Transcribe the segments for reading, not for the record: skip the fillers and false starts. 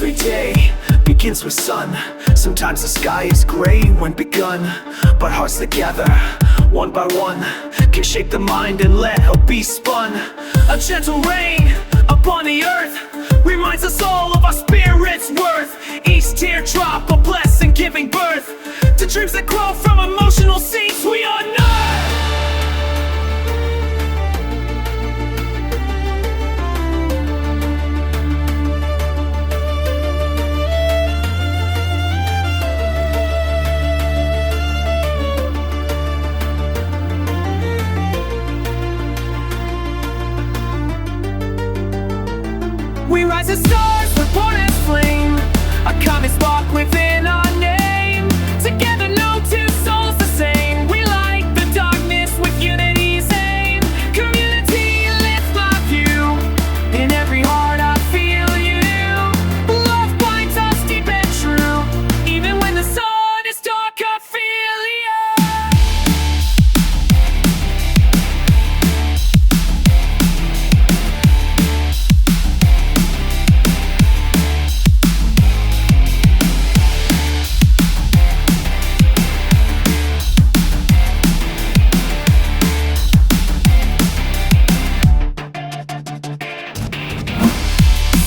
every day begins with sun. Sometimes the sky is gray when begun, but hearts together, one by one, can shake the mind and let hope be spun. A gentle rain upon the earth reminds us all of our spirit's worth. Each teardrop a blessing giving birth to dreams that grow from emotional seeds we unearth. We rise as stars, we're born as flame, a common spark within our name. Together no two souls the same. We light the darkness with unity's aim. Community lifts my view. In every heart I feel you. Love binds us deep and true. Even when the sun is dark I feel you.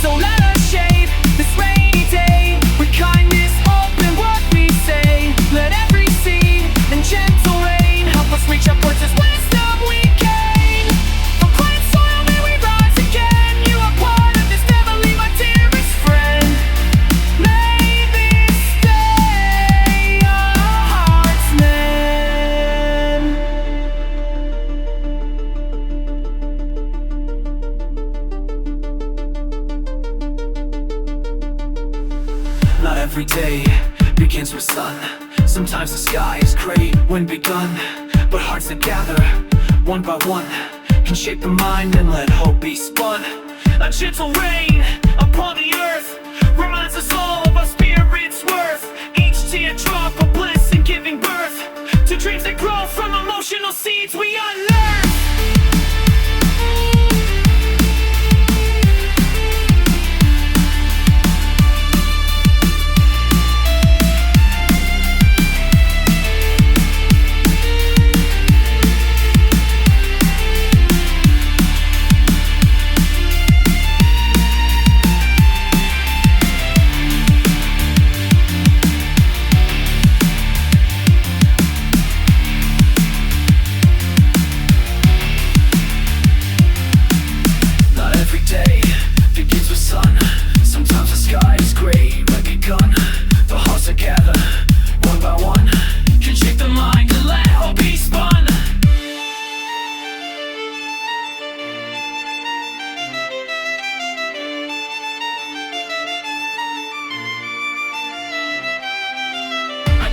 So let us shape this rainy day with kindness, hope, and what we say. Let every seed and gentle rain help us reach upwards as wisdom we gain. From quiet soil may we rise again. You are part of this, never leave my dearest friend. May this stay our heart's mend. Not every day begins with sun. Sometimes the sky is gray when begun, but hearts that gather, one by one, can shape the mind and let hope be spun. A gentle rain upon the earth reminds us all of our spirit's worth. Each teardrop a blessing giving birth to dreams that grow from emotional seeds we unearth.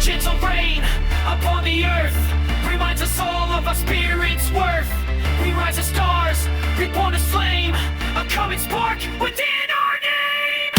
Gentle rain upon the earth reminds us all of our spirit's worth. We rise as stars, reborn as flame, a common spark within our name.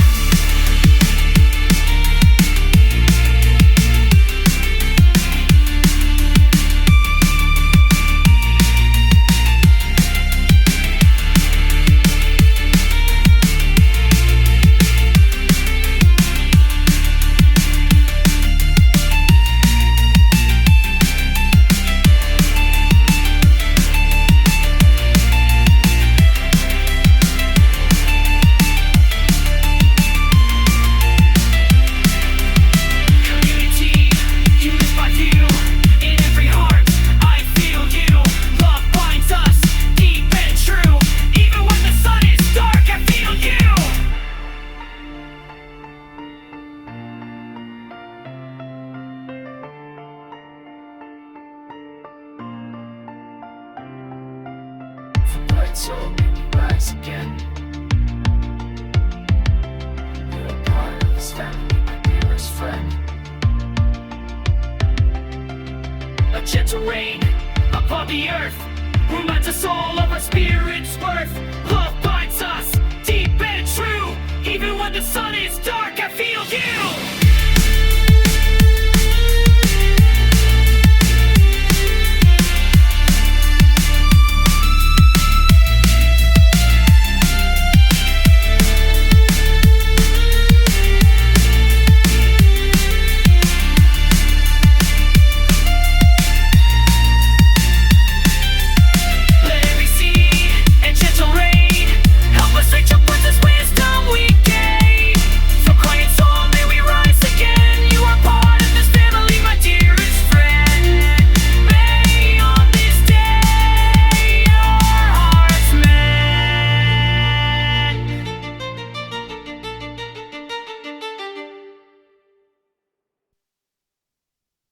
So rise again. You're a part of this family, my dearest friend. A gentle rain upon the earth reminds us all of our spirit's worth. Love binds us deep and true. Even when the sun is dark, I feel you.